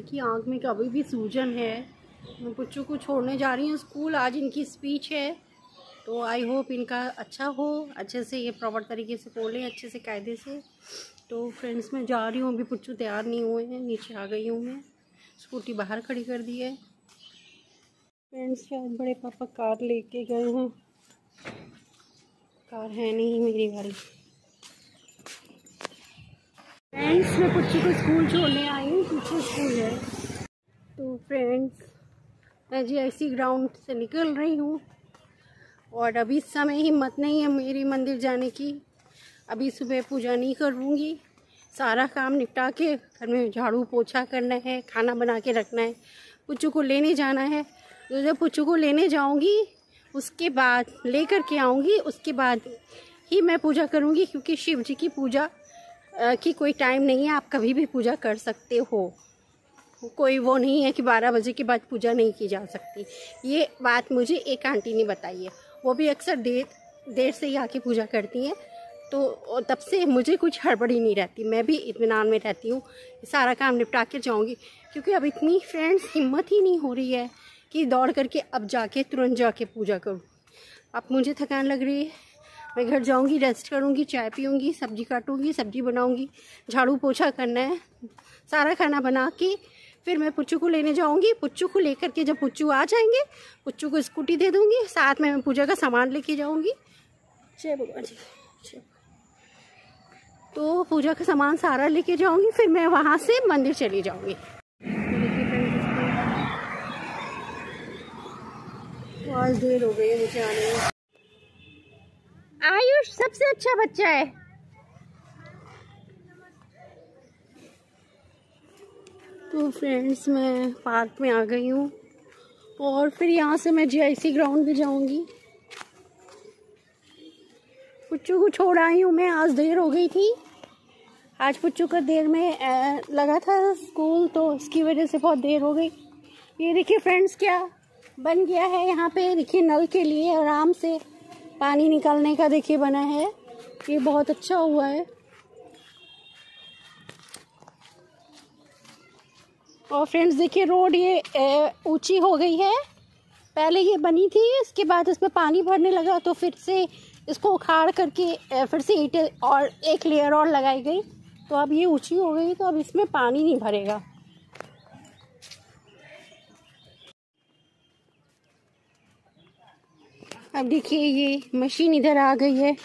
इनकी आँख में कभी भी सूजन है। मैं पुच्चू को छोड़ने जा रही हूँ स्कूल। आज इनकी स्पीच है, तो आई होप इनका अच्छा हो, अच्छे से ये प्रॉपर तरीके से बोलें, अच्छे से कायदे से। तो फ्रेंड्स मैं जा रही हूँ, अभी पुच्चू तैयार नहीं हुए हैं, नीचे आ गई हूँ मैं। स्कूटी बाहर खड़ी कर दी है। फ्रेंड्स शायद बड़े पापा कार लेके गए हैं, कार है नहीं मेरी वाली। फ्रेंड्स मैं पुच्चू को स्कूल छोड़ने आई हूँ, पीछे स्कूल है। तो फ्रेंड्स मैं GIC ग्राउंड से निकल रही हूँ और अभी इस समय हिम्मत नहीं है मेरी मंदिर जाने की। अभी सुबह पूजा नहीं करूँगी, सारा काम निपटा के घर में झाड़ू पोछा करना है, खाना बना के रखना है, पुच्चू को लेने जाना है। तो जब पुच्चू को लेने जाऊँगी उसके बाद लेकर के आऊँगी, उसके बाद ही मैं पूजा करूँगी, क्योंकि शिव जी की पूजा की कोई टाइम नहीं है, आप कभी भी पूजा कर सकते हो। कोई वो नहीं है कि 12 बजे के बाद पूजा नहीं की जा सकती। ये बात मुझे एक आंटी ने बताई है, वो भी अक्सर देर से ही आके पूजा करती हैं, तो तब से मुझे कुछ हड़बड़ी नहीं रहती, मैं भी इत्मीनान में रहती हूँ। सारा काम निपटा के जाऊँगी, क्योंकि अब इतनी फ्रेंड्स हिम्मत ही नहीं हो रही है कि दौड़ करके अब जाके तुरंत जाके पूजा करूँ। अब मुझे थकान लग रही है, मैं घर जाऊँगी, रेस्ट करूँगी, चाय पीऊँगी, सब्जी काटूँगी, सब्जी बनाऊँगी, झाड़ू पोछा करना है, सारा खाना बना के फिर मैं पुच्चू को लेने जाऊँगी। पुच्चू को लेकर के जब पुच्चू आ जाएंगे, पुच्चू को स्कूटी दे दूँगी, साथ में मैं पूजा का सामान लेके जाऊँगी। जय भगवान जी। तो पूजा का सामान सारा लेके जाऊँगी, फिर मैं वहाँ से मंदिर चली जाऊँगी। आज देर हो गई मुझे आने में। आयुष सबसे अच्छा बच्चा है। तो फ्रेंड्स मैं पार्क में आ गई हूँ और फिर यहाँ से मैं GIC ग्राउंड पे जाऊँगी। पुच्चू को छोड़ आई हूँ मैं, आज देर हो गई थी। आज पुच्चू का देर में लगा था स्कूल, तो इसकी वजह से बहुत देर हो गई। ये देखिए फ्रेंड्स क्या बन गया है यहाँ पे, देखिए नल के लिए आराम से पानी निकालने का देखिए बना है, ये बहुत अच्छा हुआ है। और फ्रेंड्स देखिए रोड ये ऊंची हो गई है, पहले ये बनी थी, इसके बाद इसमें पानी भरने लगा, तो फिर से इसको उखाड़ करके फिर से ईंटें और एक लेयर और लगाई गई, तो अब ये ऊंची हो गई, तो अब इसमें पानी नहीं भरेगा। अब देखिए ये मशीन इधर आ गई है।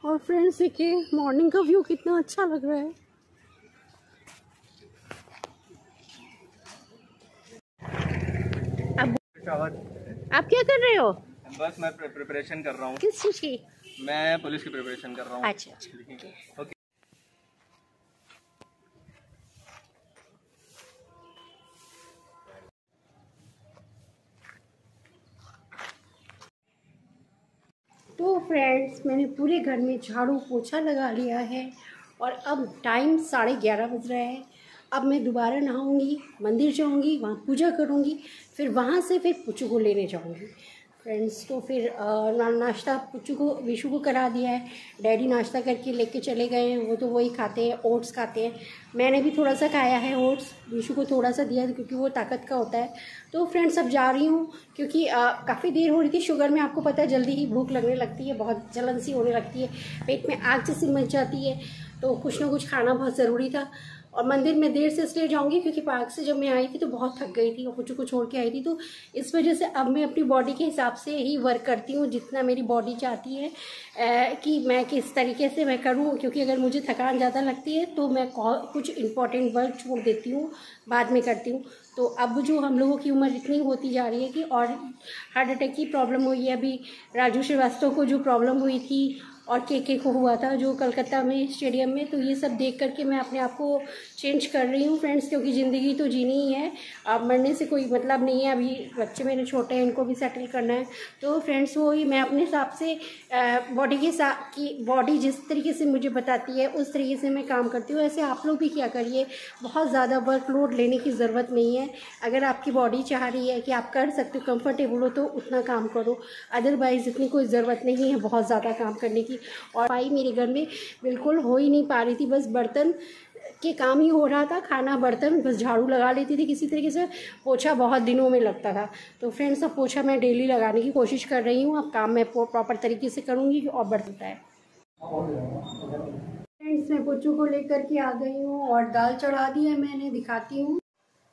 और फ्रेंड्स देखिए मॉर्निंग का व्यू कितना अच्छा लग रहा है। आप क्या कर रहे हो? बस मैं प्रिपरेशन कर रहा हूँ। किस चीज की? मैं पुलिस की प्रिपरेशन कर रहा हूँ। अच्छा ओके। तो फ्रेंड्स मैंने पूरे घर में झाड़ू पोछा लगा लिया है और अब टाइम 11:30 बज रहा है। अब मैं दोबारा नहाऊंगी, मंदिर जाऊंगी, वहाँ पूजा करूंगी, फिर वहाँ से फिर पुच्चू को लेने जाऊंगी। फ्रेंड्स तो फिर नाश्ता पुच्चू को विशु को करा दिया है, डैडी नाश्ता करके लेके चले गए हैं, वो तो वही खाते हैं, ओट्स खाते हैं। मैंने भी थोड़ा सा खाया है ओट्स, विशु को थोड़ा सा दिया क्योंकि वो ताकत का होता है। तो फ्रेंड्स अब जा रही हूँ, क्योंकि काफ़ी देर हो रही थी। शुगर में आपको पता है जल्दी ही भूख लगने लगती है, बहुत जलन सी होने लगती है, पेट में आग जैसी मच जाती है, तो कुछ ना कुछ खाना बहुत ज़रूरी था। और मंदिर में देर से इसलिए जाऊंगी क्योंकि पार्क से जब मैं आई थी तो बहुत थक गई थी और पुच्चू को छोड़ के आई थी, तो इस वजह से अब मैं अपनी बॉडी के हिसाब से ही वर्क करती हूँ, जितना मेरी बॉडी चाहती है कि मैं किस तरीके से मैं करूँ। क्योंकि अगर मुझे थकान ज़्यादा लगती है तो मैं कुछ इंपॉर्टेंट वर्क छोड़ देती हूँ, बाद में करती हूँ। तो अब जो हम लोगों की उम्र इतनी होती जा रही है कि और हार्ट अटैक की प्रॉब्लम हुई है, अभी राजू श्रीवास्तव को जो प्रॉब्लम हुई थी और के को हुआ था जो कलकत्ता में स्टेडियम में, तो ये सब देख करके मैं अपने आप को चेंज कर रही हूँ फ्रेंड्स, क्योंकि ज़िंदगी तो जीनी ही है, अब मरने से कोई मतलब नहीं है। अभी बच्चे मेरे छोटे हैं, इनको भी सेटल करना है। तो फ्रेंड्स वही मैं अपने हिसाब से बॉडी के साथ की बॉडी जिस तरीके से मुझे बताती है उस तरीके से मैं काम करती हूँ। ऐसे आप लोग भी क्या करिए, बहुत ज़्यादा वर्कलोड लेने की ज़रूरत नहीं है। अगर आपकी बॉडी चाह रही है कि आप कर सकते हो, कंफर्टेबल हो, तो उतना काम करो, अदरवाइज़ इतनी कोई ज़रूरत नहीं है बहुत ज़्यादा काम करने की। और भाई मेरे घर में बिल्कुल हो ही नहीं पा रही थी, बस बर्तन के काम ही हो रहा था, खाना बर्तन, बस झाड़ू लगा लेती थी किसी तरीके से, पोछा बहुत दिनों में लगता था। तो फ्रेंड्स अब पोछा मैं डेली लगाने की कोशिश कर रही हूँ, अब काम मैं प्रॉपर तरीके से करूँगी और बर्तन है। फ्रेंड्स मैं पुच्चू को लेकर के आ गई हूँ और दाल चढ़ा दी है मैंने, दिखाती हूँ।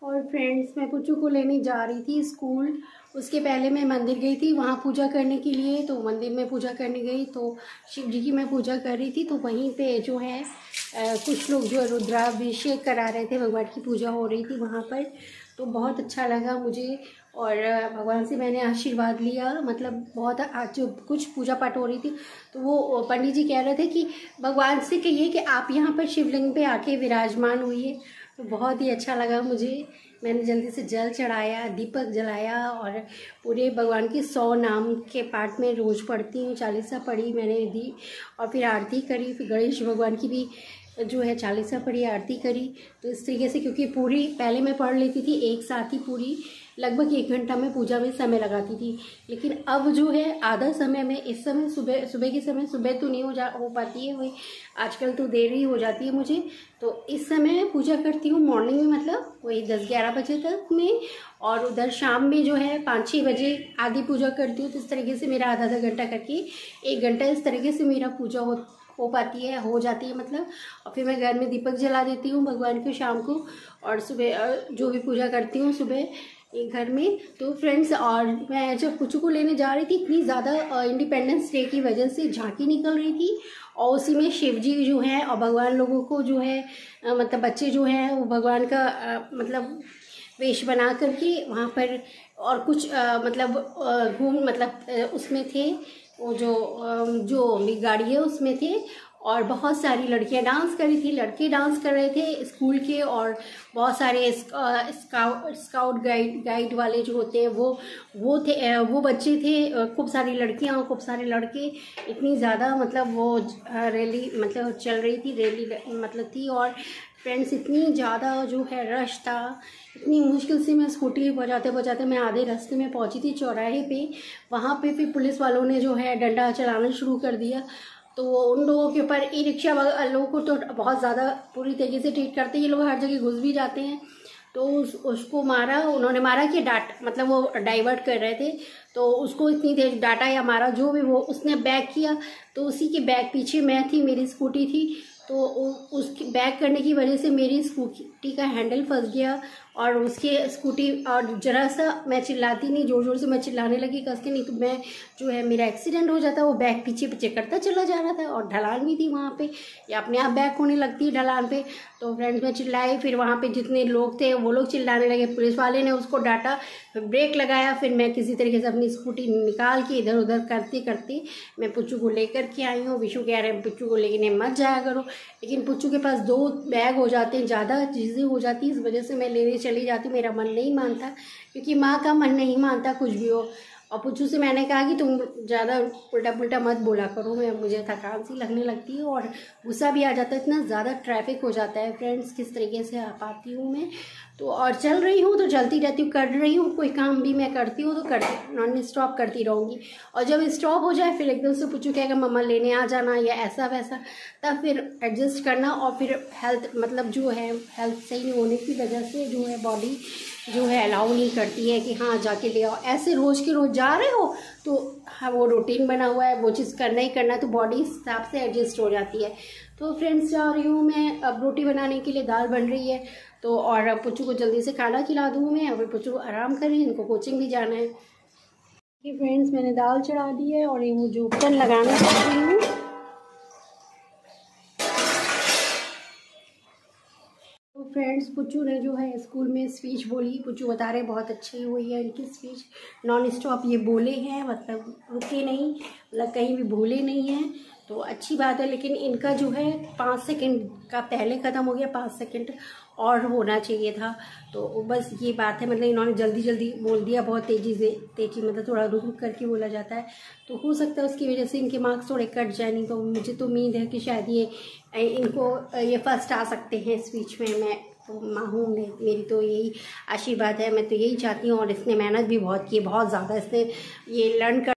और फ्रेंड्स मैं पुच्चू को लेने जा रही थी स्कूल, उसके पहले मैं मंदिर गई थी वहाँ पूजा करने के लिए। तो मंदिर में पूजा करने गई तो शिव जी की मैं पूजा कर रही थी, तो वहीं पे जो है कुछ लोग जो रुद्राभिषेक करा रहे थे, भगवान की पूजा हो रही थी वहाँ पर। तो बहुत अच्छा लगा मुझे और भगवान से मैंने आशीर्वाद लिया, मतलब बहुत आज जो कुछ पूजा पाठ हो रही थी तो वो पंडित जी कह रहे थे कि भगवान से कहिए कि आप यहाँ पर शिवलिंग पे आके विराजमान हुई। तो बहुत ही अच्छा लगा मुझे, मैंने जल्दी से जल चढ़ाया, दीपक जलाया और पूरे भगवान की 100 नाम के पाठ में रोज़ पढ़ती हूँ, 40 पढ़ी मैंने दी और फिर आरती करी, फिर गणेश भगवान की भी जो है 40 पढ़ी, आरती करी। तो इस तरीके से, क्योंकि पूरी पहले मैं पढ़ लेती थी एक साथ ही पूरी, लगभग 1 घंटा में पूजा में समय लगाती थी, लेकिन अब जो है आधा समय में, इस समय सुबह के समय, सुबह तो नहीं हो पाती है, वही आजकल तो देर ही हो जाती है मुझे, तो इस समय पूजा करती हूँ मॉर्निंग में, मतलब वही 10-11 बजे तक में, और उधर शाम में जो है 5-6 बजे आधी पूजा करती हूँ। तो इस तरीके से मेरा आधा घंटा करके 1 घंटा इस तरीके से मेरा पूजा हो पाती है, हो जाती है मतलब। और फिर मैं घर में दीपक जला देती हूँ भगवान के शाम को, और सुबह जो भी पूजा करती हूँ सुबह एक घर में। तो फ्रेंड्स और मैं जब पुच्चू को लेने जा रही थी, इतनी ज़्यादा इंडिपेंडेंस डे की वजह से झांकी निकल रही थी और उसी में शिव जी जो है और भगवान लोगों को जो है मतलब बच्चे जो हैं वो भगवान का मतलब वेश बना करके वहाँ पर, और कुछ मतलब उसमें थे वो जो भी गाड़ी है उसमें थे, और बहुत सारी लड़कियां डांस कर रही थी, लड़के डांस कर रहे थे स्कूल के, और बहुत सारे स्काउट गाइड वाले जो होते हैं वो थे, वो बच्चे थे, खूब सारी लड़कियां और खूब सारे लड़के, इतनी ज़्यादा मतलब वो रैली मतलब चल रही थी, रैली मतलब थी। और फ्रेंड्स इतनी ज़्यादा जो है रश था, इतनी मुश्किल से मैं स्कूटी बजाते बजाते मैं आधे रास्ते में पहुंची थी चौराहे पे, वहाँ पे फिर पुलिस वालों ने जो है डंडा चलाना शुरू कर दिया। तो उन लोगों के ऊपर ई रिक्शा लोगों को तो बहुत ज़्यादा पूरी तरीके से ट्रीट करते हैं, ये लोग हर जगह घुस भी जाते हैं। तो उसको मारा, उन्होंने मारा कि डांट, मतलब वो डाइवर्ट कर रहे थे तो उसको इतनी देर डांटा या मारा जो भी, वो उसने बैक किया तो उसी के बैक पीछे मैं थी, मेरी स्कूटी थी, तो उसकी बैक करने की वजह से मेरी स्कूटी का हैंडल फंस गया और उसके स्कूटी, और जरा सा मैं चिल्लाती नहीं, जोर जोर से मैं चिल्लाने लगी कस के, नहीं तो मैं जो है मेरा एक्सीडेंट हो जाता। वो बैक पीछे पीछे करता चला जा रहा था और ढलान भी थी वहाँ पे, या अपने आप बैक होने लगती है ढलान पे। तो फ्रेंड्स मैं चिल्लाई, फिर वहाँ पे जितने लोग थे वो लोग चिल्लाने लगे, पुलिस वाले ने उसको डांटा, फिर ब्रेक लगाया, फिर मैं किसी तरीके से अपनी स्कूटी निकाल के इधर उधर करते करते मैं पुच्चू को लेकर के आई हूँ। विशु कह रहे हैं पुच्चू को लेके मत जाया करो, लेकिन पुच्चू के पास 2 बैग हो जाते हैं, ज़्यादा चीज़ें हो जाती हैं, इस वजह से मैं लेने चली जाती हूँ। मेरा मन नहीं मानता, क्योंकि माँ का मन नहीं मानता कुछ भी हो। और पुच्चू से मैंने कहा कि तुम ज़्यादा उल्टा पुल्टा मत बोला करो, मुझे थकान सी लगने लगती है और गुस्सा भी आ जाता है, इतना ज़्यादा ट्रैफिक हो जाता है फ्रेंड्स, किस तरीके से आ पाती हूँ मैं। तो और चल रही हूँ तो चलती रहती हूँ, कर रही हूँ, कोई काम भी मैं करती हूँ तो नॉन स्टॉप करती रहूँगी। और जब स्टॉप हो जाए फिर एकदम से पुच्चू कहेगा मम्मा लेने आ जाना या ऐसा वैसा, तब फिर एडजस्ट करना। और फिर हेल्थ मतलब जो है हेल्थ सही नहीं होने की वजह से जो है बॉडी जो है अलाउ नहीं करती है कि हाँ जाके ले आओ। ऐसे रोज़ के रोज़ जा रहे हो तो हाँ वो रूटीन बना हुआ है, वो चीज़ करना ही करना है, तो बॉडी इस हिसाब से एडजस्ट हो जाती है। तो फ्रेंड्स जा रही हूँ मैं अब रोटी बनाने के लिए, दाल बन रही है तो, और अब पुच्चू को जल्दी से खाना खिला दूँ मैं। अभी पुच्चू को आराम करें, इनको कोचिंग भी जाना है। कि फ्रेंड्स मैंने दाल चढ़ा दी है और ये वो जो बर्तन लगाने जा रही हूँ। तो फ्रेंड्स पुच्चू ने जो है स्कूल में स्पीच बोली, पुच्चू बता रहे बहुत अच्छी हुई है इनकी स्पीच, नॉन स्टॉप ये बोले हैं, मतलब रुके नहीं, मतलब कहीं भी भूले नहीं हैं, तो अच्छी बात है। लेकिन इनका जो है 5 सेकंड का पहले ख़त्म हो गया, 5 सेकंड और होना चाहिए था, तो बस ये बात है। मतलब इन्होंने जल्दी जल्दी बोल दिया, बहुत तेज़ी से, तेज़ी मतलब थोड़ा रुक रुक करके बोला जाता है, तो हो सकता है उसकी वजह से इनके मार्क्स थोड़े कट जाए। नहीं तो मुझे तो उम्मीद है कि शायद इनको ये फर्स्ट आ सकते हैं स्पीच में। मैं तो माँ हूँ, मेरी तो यही आशीर्वाद है, मैं तो यही चाहती हूँ। और इसने मेहनत भी बहुत की है, बहुत ज़्यादा इसने ये लर्न कर